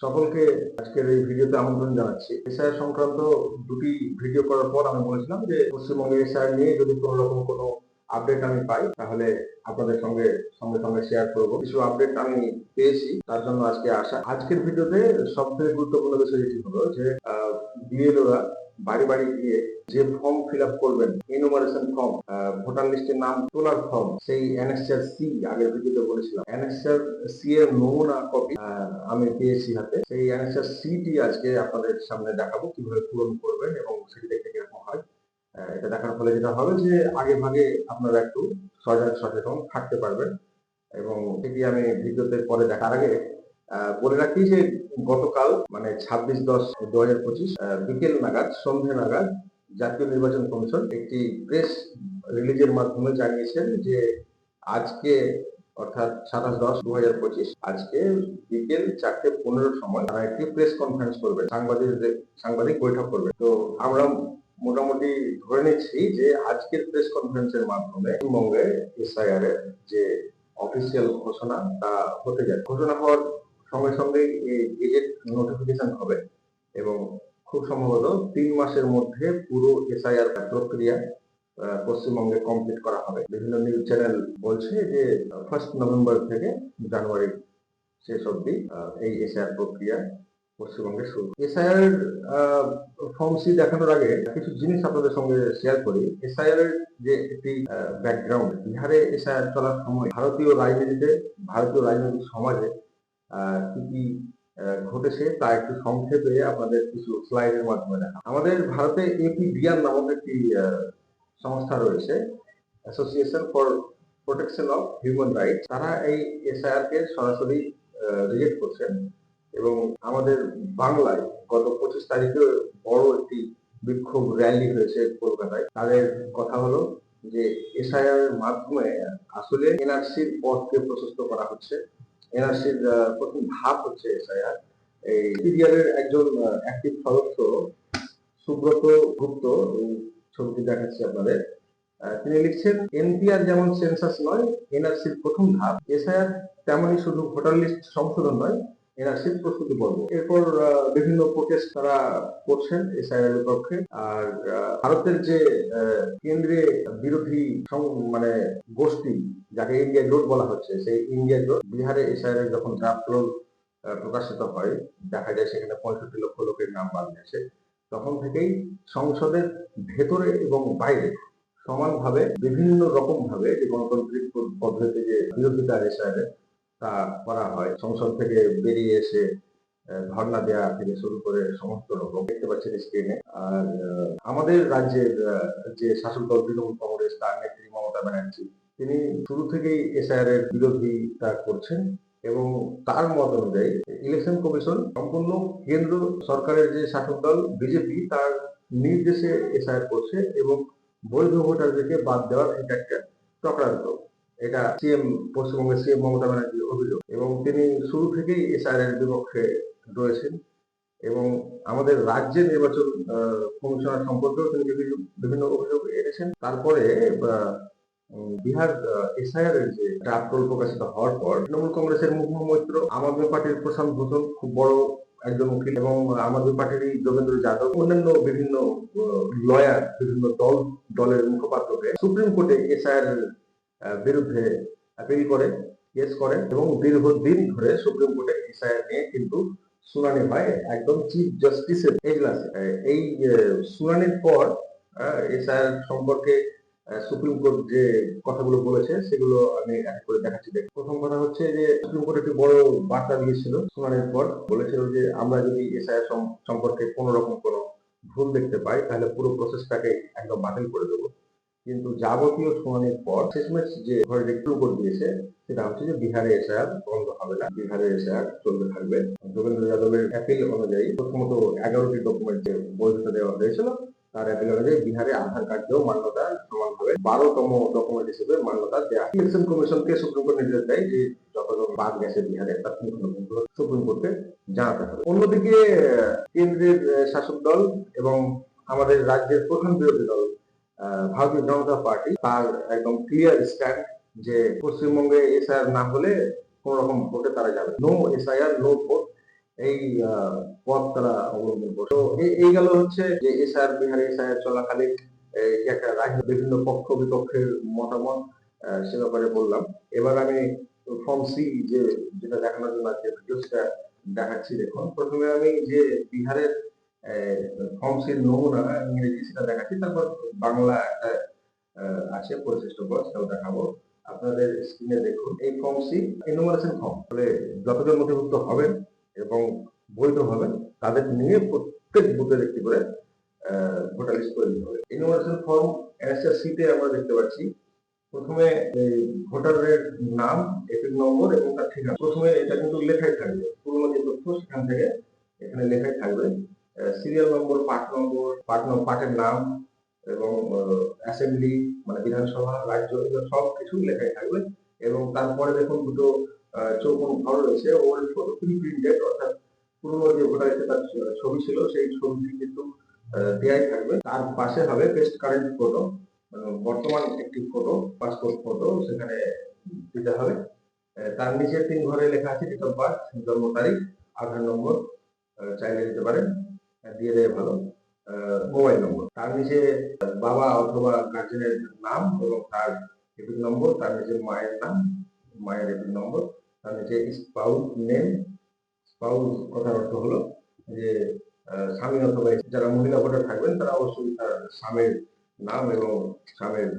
সকলকে আজকের এই ভিডিওতে আমন্ত্রণ জানাচ্ছি। এসআইআর সংক্রান্ত দুটি ভিডিও করার পর আমি বলেছিলাম যে পশ্চিমবঙ্গে এসআইআর নিয়ে যদি কোনো রকম কোনো আপডেট আমি পাই তাহলে আপনাদের সঙ্গে সঙ্গে সঙ্গে শেয়ার করব। কিছু আপডেট আমি পেয়েছি, তার জন্য আজকে আসা। আজকের ভিডিওতে সবথেকে গুরুত্বপূর্ণ বিষয় যেটি হলো যে বিএলওরা বাড়ি বাড়ি গিয়ে যে ফর্ম ফিল আপ করবেন, এনুমারেশন ফর্ম, ভোটার লিস্টের নাম তোলার ফর্ম, সেই অ্যানেক্সার সি, আগের ভিডিওতে বলেছিলাম অ্যানেক্সার সি এর নমুনা কপি আমি পেয়েছি হাতে। সেই অ্যানেক্সার সি টি আজকে আপনাদের সামনে দেখাবো কিভাবে পূরণ করবেন এবং সেটি দেখতে কিরকম হয়। এটা দেখার ফলে যেটা হবে যে আগে ভাগে আপনারা একটু সজাগ সচেতন থাকতে পারবেন এবং সেটি আমি ভিডিওতে পরে দেখার আগে বলে রাখি যে গতকাল মানে 26/10/2025 বিকেল নাগাদ, সন্ধ্যে নাগাদ জাতীয় নির্বাচন কমিশন একটি প্রেস রিলিজের মাধ্যমে জানিয়েছেন যে আজকে অর্থাৎ 27/10/2025 আজকে বিকেল 4:15 সময় তারা একটি প্রেস কনফারেন্স করবে, সাংবাদিক বৈঠক করবে। তো আমরা মোটামুটি ধরে নিচ্ছি যে আজকের প্রেস কনফারেন্সের মাধ্যমে পশ্চিমবঙ্গে এসআইআর এর যে অফিসিয়াল ঘোষণা তা হতে যাচ্ছে। ঘোষণা হওয়ার সঙ্গে সঙ্গে গেজেট নোটিফিকেশন হবে এবং খুব সম্ভবত 3 মাসের মধ্যে পুরো এসআইআর প্রক্রিয়া পশ্চিমবঙ্গে কমপ্লিট করা হবে। বিভিন্ন নিউজ চ্যানেল বলছে যে 1 নভেম্বর থেকে জানুয়ারি শেষ অবধি এই এসআইআর প্রক্রিয়া পশ্চিমবঙ্গে শুরু। এসআইআর ফর্ম সি দেখানোর আগে কিছু জিনিস আপনাদের সঙ্গে শেয়ার করি। এসআইআর এর যে একটি ব্যাকগ্রাউন্ড, বিহারে এসআইআর চলার সময় ভারতীয় রাজনীতিতে, ভারতীয় রাজনৈতিক সমাজে কি কি ঘটেছে তা একটু সংক্ষেপে আপনাদের কিছু স্লাইডের মাধ্যমে দেখা। আমাদের ভারতে এপিডিআর নামক একটি সংস্থা রয়েছে, association for protection of human rights. তারা এই এসআইআর কে সরাসরি রিজেক্ট করছেন এবং আমাদের বাংলায় গত 25 তারিখে বড় একটি বিক্ষোভ র্যালি হয়েছে কলকাতায়। তাদের কথা হলো যে এসআইআর এর মাধ্যমে আসলে এনআরসির পথকে প্রশস্ত করা হচ্ছে। এনআরসির প্রথম ধাপ হচ্ছে এসআইআর। এই পিডিআর এর একজন অ্যাক্টিভ সদস্য সুব্রত গুপ্ত, ছবিটি দেখাচ্ছি আপনাদের, তিনি লিখছেন, এনপিআর যেমন সেন্সাস নয়, এনআরসির প্রথম ধাপ। এসআইআর তেমনই শুধু ভোটার লিস্ট সংশোধন নয়, এনআরসির প্রস্তুতি পর্ব। এরপর বিভিন্ন প্রোটেস্ট তারা করছেন এসআইআর এর পক্ষে। আর ভারতের যে কেন্দ্রে বিরোধী মানে গোষ্ঠী, যাকে ইন্ডিয়া জোট বলা হচ্ছে, সেই ইন্ডিয়া জোট বিহারে এসআইআর এর যখন ড্রাফট রোল প্রকাশিত হয়, দেখা যায় সেখানে 65 লক্ষ লোকের নাম বাদ গেছে। তখন থেকেই সংসদের ভেতরে এবং বাইরে সমানভাবে বিভিন্ন রকম ভাবে যে গণতান্ত্রিক পদ্ধতিতে যে বিরোধিতা এসআইআর তা করা হয়। সংসদ থেকে বেরিয়ে এসে ধর্ণা দেওয়া থেকে শুরু করে সমস্ত রকম দেখতে পাচ্ছেন স্ক্রিনে। আর আমাদের রাজ্যের যে শাসক দল তৃণমূল কংগ্রেস, তার নেত্রী মমতা ব্যানার্জি, তিনি শুরু থেকেই এসআইআর এর বিরোধিতা করছেন এবং তার মত অনুযায়ী ইলেকশন কমিশন সম্পূর্ণ কেন্দ্র সরকারের যে শাসক দল বিজেপি, তার নির্দেশে এসআইআর করছে এবং বৈধ ভোটারদেরকে বাদ দেওয়ার এটা একটা চক্রান্ত। এটা পশ্চিমবঙ্গের সিএম মমতা ব্যানার্জির অভিযোগ এবং তিনি শুরু থেকেই এসআইআর এর বিপক্ষে রয়েছেন এবং আমাদের রাজ্যের নির্বাচন কমিশনার সম্পর্কেও তিনি বিভিন্ন অভিযোগ এনেছেন। তারপরে বিহার এসআইআর এর যে ড্রাফট রোল প্রকাশিত হওয়ার পর তৃণমূল কংগ্রেসের মুখ্য মৈত্র আম আদমি পার্টির প্রশান্ত ভূষণ, খুব বড় একজন উকিল, এবং আম আদমি পার্টির যোগেন্দ্র যাদব, অন্যান্য বিভিন্ন লয়ার, বিভিন্ন দলের মুখপাত্রকে সুপ্রিম কোর্টে এসআইআর বিরুদ্ধে অ্যাপিল করে, কেস করেন এবং দীর্ঘদিন ধরে সুপ্রিম কোর্টে এসআইআর নিয়ে কিন্তু শুনানি হয় একদম চিফ জাস্টিসের এজলাসে। এই শুনানির পর এসআইআর সম্পর্কে সুপ্রিম কোর্ট যে কথাগুলো বলেছে সেগুলো আমি এক করে দেখাচ্ছি। প্রথম কথা হচ্ছে যে সুপ্রিম কোর্ট একটি বড় বার্তা দিয়েছিল শুনানির পর। বলেছিল যে আমরা যদি এসআইআর সম্পর্কে কোনো রকম কোনো ভুল দেখতে পাই তাহলে পুরো প্রসেসটাকে একদম বাতিল করে দেবো। কিন্তু যাবতীয় শুনানির পর শেষমেশ যে ভার্ডিক্ট করে দিয়েছে সেটা হচ্ছে যে বিহারে এসআইআর বন্ধ হবে না, বিহারে এসআইআর চলতে থাকবে। যোগেন্দ্র যাদবের অ্যাপিল অনুযায়ী প্রথমত 11টি ডকুমেন্ট যে বৈধতা দেওয়া হয়েছিল, তার অ্যাপিল অনুযায়ী বিহারে আধার কার্ডেও মান্যতা সমানভাবে 12তম ডকুমেন্ট হিসেবে মান্যতা দেওয়া। ইলেকশন কমিশনকে সুপ্রিম কোর্ট নির্দেশ দেয় যে যতজন বাদ গেছে বিহারে তার সুপ্রিম কোর্টকে জানাতে হবে। অন্যদিকে কেন্দ্রের শাসক দল এবং আমাদের রাজ্যের প্রধান বিরোধী দল ভারতীয় জনতা পার্টি, তার একদম ক্লিয়ার স্ট্যান্ড যে পশ্চিমবঙ্গে এসআইআর না হলে কোন রকম ভোটে তারা যাবে। নো এসআইআর, নো ভোট, এই পথ তারা অবলম্বন করছে। তো এই গেল হচ্ছে যে এসআর বিহারে এসআর চলাকালীন যে একটা রাজ্য বিভিন্ন পক্ষ বিপক্ষের মতামত সে ব্যাপারে বললাম। এবার আমি ফর্ম সি যেটা দেখানোর জন্য আজকে ভিডিও সেটা দেখাচ্ছি। দেখুন, প্রথমে আমি যে বিহারের ফর্ম সির নমুনা ইংরেজি সেটা দেখাচ্ছি, তারপর বাংলা একটা আছে পরিশিষ্ট পদ সেটাও দেখাবো। আপনাদের স্ক্রিনে দেখুন এই ফর্ম সি এনুমারেশন ফর্ম, ফলে যতজন নথিভুক্ত হবেন এবং বৈধ হবেন তাদের নিয়ে প্রত্যেক বুথের একটি করে ভোটার লিস্ট করে দিতে হবে। এনুমারেশন ফর্ম এনএসআরসি তে আমরা দেখতে পাচ্ছি প্রথমে ভোটারের নাম, এপিক নম্বর এবং তার ঠিকানা। প্রথমে এটা কিন্তু লেখাই থাকবে, পুরোনো যে তথ্য সেখান থেকে এখানে লেখাই থাকবে। সিরিয়াল নম্বর, পাঠের নাম এবং অ্যাসেম্বলি মানে বিধানসভা, রাজ্য, সব কিছু লেখাই থাকবে। এবং তারপরে দেখুন দুটো চৌকোন ঘর রয়েছে, ওল্ড ফটো প্রিন্টেড, অর্থাৎ পুরোনো যে ভোটার লিস্টে তার ছবি ছিল সেই ছবিটি কিন্তু দেয়াই থাকবে। তার পাশে হবে পেস্ট কারেন্ট ফটো, বর্তমান একটি ফটো, পাসপোর্ট ফটো সেখানে দিতে হবে। তার নিচে 3 ঘরে লেখা আছে ডেট অফ বার্থ, জন্ম তারিখ, আধার নম্বর চাইলে দিতে পারেন, দিয়ে দেয় ভালো, মোবাইল নম্বর। তার নিচে বাবা অথবা গার্জেনের নাম এবং তার এপিক নম্বর, তার নিচে মায়ের নাম, মায়ের এপিক নম্বর, তার নিচে স্পাউস নেম। স্পাউস কথার অর্থ হলো যে স্বামী অথবা যারা মহিলা ভোটার থাকবেন তারা অবশ্যই তার স্বামীর নাম এবং স্বামীর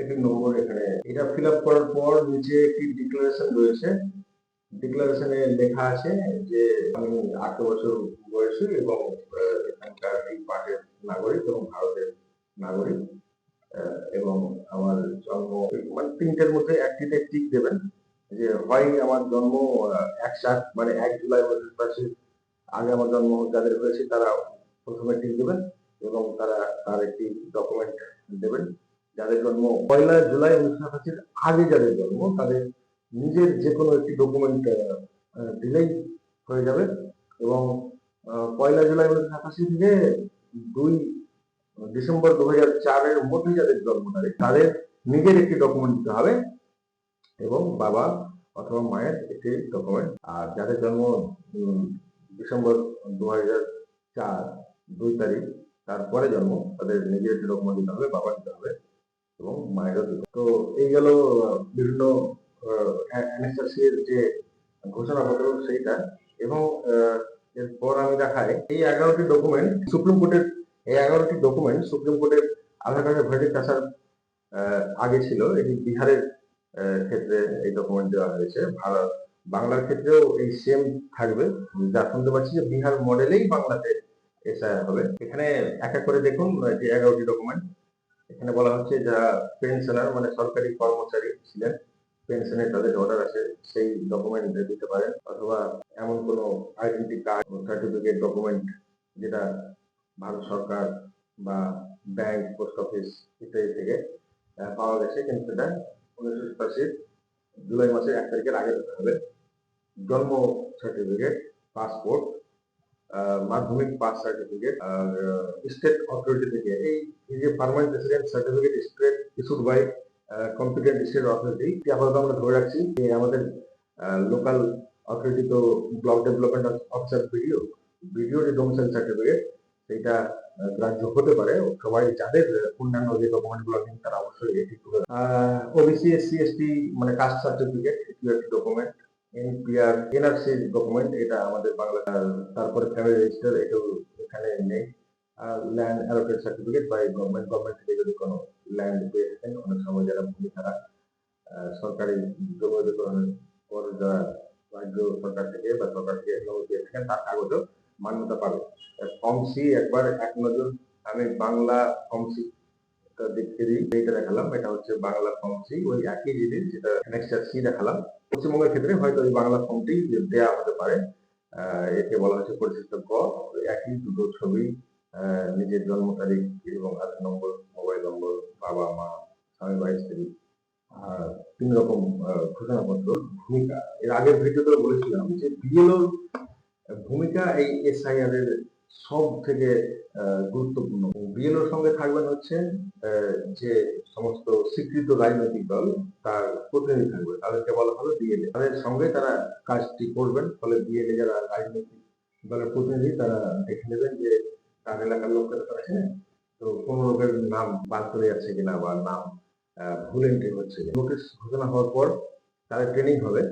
এপিক নম্বর এখানে। এটা ফিল আপ করার পর নিচে একটি ডিক্লারেশন রয়েছে। ডিক্লারেশনে লেখা আছে যে আমি 18 বছর বয়সী এবং এখানকার এই পার্টের নাগরিক এবং ভারতের নাগরিক, এবং আমার জন্ম মানে 3টের মধ্যে একটিতে টিক দেবেন যে হয় আমার জন্ম 1/7 মানে 1 জুলাই 1985 আগে আমার জন্ম যাদের হয়েছে তারা প্রথমে টিক দেবেন এবং তারা তার একটি ডকুমেন্ট দেবেন। যাদের জন্ম 1 জুলাই 1987 আগে যাদের জন্ম তাদের নিজের যে কোনো একটি ডকুমেন্ট দিলেই হয়ে যাবে। এবং 1 জুলাই 1987 থেকে 2 ডিসেম্বর 2004 এর মধ্যে যাদের জন্ম তারিখ তাদের নিজের একটি ডকুমেন্ট দিতে হবে এবং বাবা অথবা মায়ের একটি ডকুমেন্ট। আর যাদের জন্ম ডিসেম্বর 2004 2 তারিখ তারপরে জন্ম তাদের নিজের একটি ডকুমেন্ট দিতে হবে, বাবা দিতে হবে এবং মায়েরও দিতে হবে। তো এই গেল বিভিন্ন এনএসআরসি এর যে ঘোষণাপত্র সেইটা। এবং এরপর আমি দেখাই এই 11টি ডকুমেন্ট সুপ্রিম কোর্টের, এই 11টি ডকুমেন্ট সুপ্রিম কোর্টের আধার কার্ডের ভার্ডিক্ট আসার আগে ছিল। এটি বিহারের ক্ষেত্রে এই ডকুমেন্ট দেওয়া হয়েছে, বাংলার ক্ষেত্রেও এই সেম থাকবে। যা শুনতে পাচ্ছি যে বিহার মডেলেই বাংলাতে এসআইআর হবে। এখানে এক এক করে দেখুন যে 11টি ডকুমেন্ট। এখানে বলা হচ্ছে যারা পেনশনার মানে সরকারি কর্মচারী ছিলেন, পেনশনের তাদের অর্ডার আছে সেই ডকুমেন্ট দিতে পারেন, অথবা এমন কোনো আইডেন্টি কার্ড, সার্টিফিকেট, ডকুমেন্ট যেটা ভারত সরকার বা ব্যাংক, পোস্ট অফিস ইত্যাদি থেকে পাওয়া গেছে কিন্তু সেটা 1987 জুলাই মাসের 1 তারিখের আগে দিতে হবে। জন্ম সার্টিফিকেট, পাসপোর্ট, মাধ্যমিক পাস সার্টিফিকেট, আর স্টেট অথরিটি থেকে এই যে permanent resident certificate state issued by competent state authority, আপাতত আমরা ধরে রাখছি যে আমাদের লোকাল অথরিটি তো ব্লক ডেভেলপমেন্ট অফিসার ভিডিও যে ডোমিসাইল সার্টিফিকেট সেইটা গ্রাহ্য হতে পারে। সবাই যাদের অন্যান্য যে ডকুমেন্ট গুলো নেই তারা অবশ্যই এটি তুলে। ওবিসি এসসি এসটি মানে কাস্ট সার্টিফিকেট এটিও একটি ডকুমেন্ট। এনপিআর এনআরসি ডকুমেন্ট এটা আমাদের বাংলা। তারপরে ফ্যামিলি রেজিস্টার এটাও এখানে নেই। Land allotted certificate by government থেকে যদি কোনো ল্যান্ড পেয়ে থাকেন, অনেক সময় যারা ভূমি ছাড়া সরকারি জমি অধিগ্রহণের পর যারা রাজ্য সরকার থেকে বা সরকার থেকে জমি পেয়ে থাকেন তার কাগজও মান্যতা পাবে। ফর্ম সি একবার এক নজর আমি বাংলা ফর্ম সি দেখতে দিই, এইটা দেখালাম, এটা হচ্ছে বাংলা ফর্ম সি, ওই একই জিনিস যেটা নেক্সট সি দেখালাম। পশ্চিমবঙ্গের ক্ষেত্রে হয়তো এই বাংলা ফর্মটি দেওয়া হতে পারে। একে বলা হচ্ছে পরিশিষ্ট ক, একই দুটো ছবি, নিজের জন্ম তারিখ এবং আধার নম্বর, মোবাইল নম্বর, বাবা মা, স্বামী বা স্ত্রী, আর 3 রকম ঘোষণাপত্র। ভূমিকা এর আগের ভিডিওতে বলেছিলাম যে বিএলওর ভূমিকা এই এসআইআর এর সব থেকে গুরুত্বপূর্ণ। বিএলওর সঙ্গে থাকবেন হচ্ছে যে সমস্ত স্বীকৃত রাজনৈতিক দল তার প্রতিনিধি থাকবে, তাদেরকে বলা হবে বিএলএ, তাদের সঙ্গে তারা কাজটি করবেন। ফলে বিএলএ যারা রাজনৈতিক দলের প্রতিনিধি তারা দেখে নেবেন যে তার এলাকার লোককে আছে, তো কোনো লোকের নাম বাদ পড়ে যাচ্ছে কিনা বা নাম ভুল এন্ট্রি হচ্ছে কিনা। নোটিশ ঘোষণা হওয়ার পর তাদের ট্রেনিং হবে,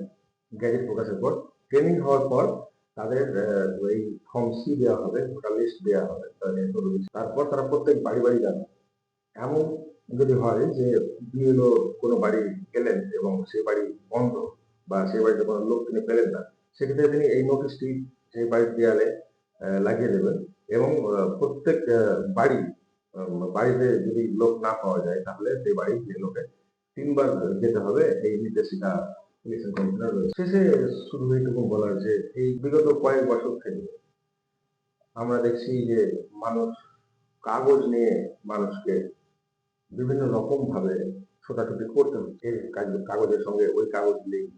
গ্যাজেট প্রকাশের পর ট্রেনিং হওয়ার পর তাদের এই ফর্ম সি দেওয়া হবে, ভোটার লিস্ট দেওয়া হবে তারপর তারা প্রত্যেক বাড়ি বাড়ি যাবে। এমন যদি হয় যে বিএলও কোনো বাড়ি গেলেন এবং সেই বাড়ি বন্ধ বা সেই বাড়িতে কোনো লোক তিনি পেলেন না, সেক্ষেত্রে তিনি এই নোটিশটি সেই বাড়ির দেয়ালে লাগিয়ে দেবেন এবং প্রত্যেক বাড়ি বাড়িতে যদি লোক না পাওয়া যায় তাহলে সেই বাড়ির বিএলওকে 3 বার যেতে হবে। এই নির্দেশিকা ইলেকশন কমিশনার রয়েছে। শেষে শুধু এইটুকু বলার যে এই বিগত কয়েক বছর থেকে আমরা দেখছি যে মানুষ কাগজ নিয়ে মানুষকে বিভিন্ন রকম ভাবে ছোটাছুটি করতে হচ্ছে। এই কাগজের সঙ্গে ওই কাগজ লিঙ্ক,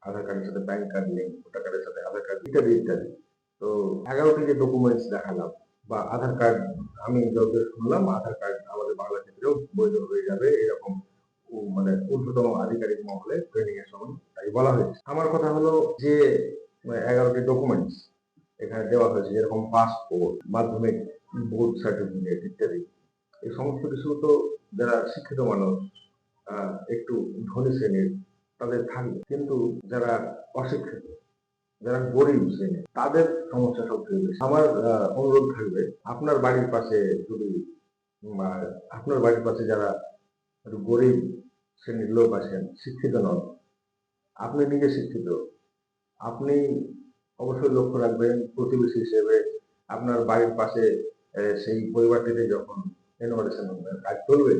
আধার কার্ডের সাথে ব্যাংক কার্ড লিঙ্ক, ভোটার কার্ডের সাথে আধার কার্ড, ইত্যাদি ইত্যাদি। তো 11টি যে ডকুমেন্টস দেখালাম বা আধার কার্ড, আমি যতদূর শুনলাম আধার কার্ড আমাদের বাংলা ক্ষেত্রেও বৈধ হয়ে যাবে, এরকম মানে ঊর্ধ্বতন আধিকারিক মহলে ট্রেনিং এর সময় তাই বলা হয়েছে। আমার কথা হলো যে 11টি ডকুমেন্টস এখানে দেওয়া হয়েছে, যেরকম পাসপোর্ট, মাধ্যমিক বোর্ড সার্টিফিকেট ইত্যাদি। এই সমস্ত কিছু তো যারা শিক্ষিত মানুষ, একটু ধনী শ্রেণীর তাদের থাকবে, কিন্তু যারা অশিক্ষিত, যারা গরিব শ্রেণীর তাদের সমস্যা সবচেয়ে বেশি। আমার অনুরোধ থাকবে, আপনার বাড়ির পাশে যদি আপনার বাড়ির পাশে যারা একটু গরিব শ্রেণীর লোক আছেন, শিক্ষিত নন, আপনি নিজে শিক্ষিত, আপনি অবশ্যই লক্ষ্য রাখবেন প্রতিবেশী হিসেবে আপনার বাড়ির পাশে সেই পরিবারটিতে যখন এনোভেশন কাজ চলবে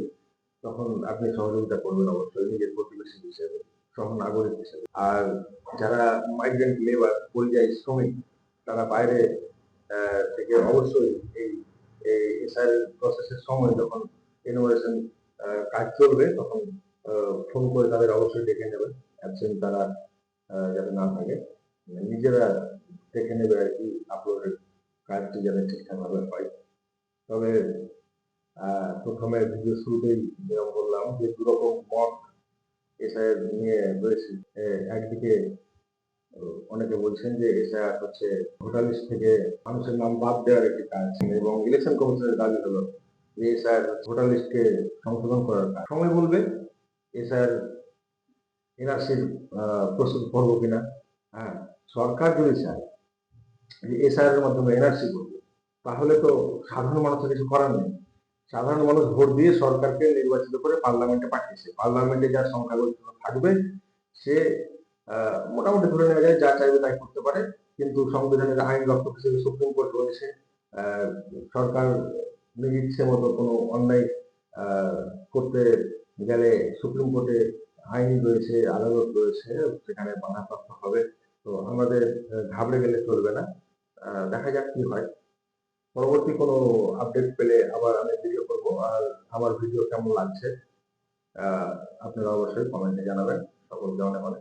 তখন আপনি সহযোগিতা করবেন অবশ্যই নিজের প্রতিবেশী হিসেবে, সহনাগরিক হিসেবে। আর যারা মাইগ্রেন্ট লেবার, পরিযায়ী শ্রমিক, তারা বাইরে থেকে অবশ্যই এই এসআর প্রসেসের সময় যখন ইনোভেশন কাজ চলবে তখন ফোন করে তাদের অবশ্যই ডেকে নেবেন, অ্যাবসেন্ট তারা যাতে না থাকে, নিজেরা দেখে নেবে আর কি আপলোডের কাজটি যাতে ঠিকঠাকভাবে হয়। তবে প্রথমে ভিডিও শুরুতেই যেরকম বললাম যে দুরকম মত এসআইআর নিয়ে রয়েছে। একদিকে অনেকে বলছেন যে এসআইআর হচ্ছে ভোটার লিস্ট থেকে মানুষের নাম বাদ দেওয়ার একটি কাজ, এবং ইলেকশন কমিশনের দাবি হলো যে এসআইআর ভোটার লিস্টকে সংশোধন করার কাজ। সময় বলবে এসআইআর এনআরসির প্রস্তুত করবো কিনা। হ্যাঁ, সরকার যদি চায় যে এসআইআর এর মাধ্যমে এনআরসি করবে, তাহলে তো সাধারণ মানুষের কিছু করার নেই। সাধারণ মানুষ ভোট দিয়ে সরকারকে নির্বাচিত করে পার্লামেন্টে পাঠিয়েছে, পার্লামেন্টে যার সংখ্যাগরিষ্ঠ থাকবে সে মোটামুটি ধরে নেওয়া যায় যা চাইবে তাই করতে পারে। কিন্তু সংবিধানের আইন রক্ষক হিসেবে সুপ্রিম কোর্ট রয়েছে, সরকার নিজ ইচ্ছে মতো কোনো অন্যায় করতে গেলে সুপ্রিম কোর্টে আইন রয়েছে, আদালত রয়েছে, সেখানে বাধাপ্রাপ্ত হবে। তো আমাদের ঘাবড়ে গেলে চলবে না, দেখা যাক কি হয়। পরবর্তী কোনো আপডেট পেলে আবার আমি ভিডিও করব। আর আমার ভিডিও কেমন লাগছে আপনারা অবশ্যই কমেন্টে জানাবেন। সকলকে অনেক অনেক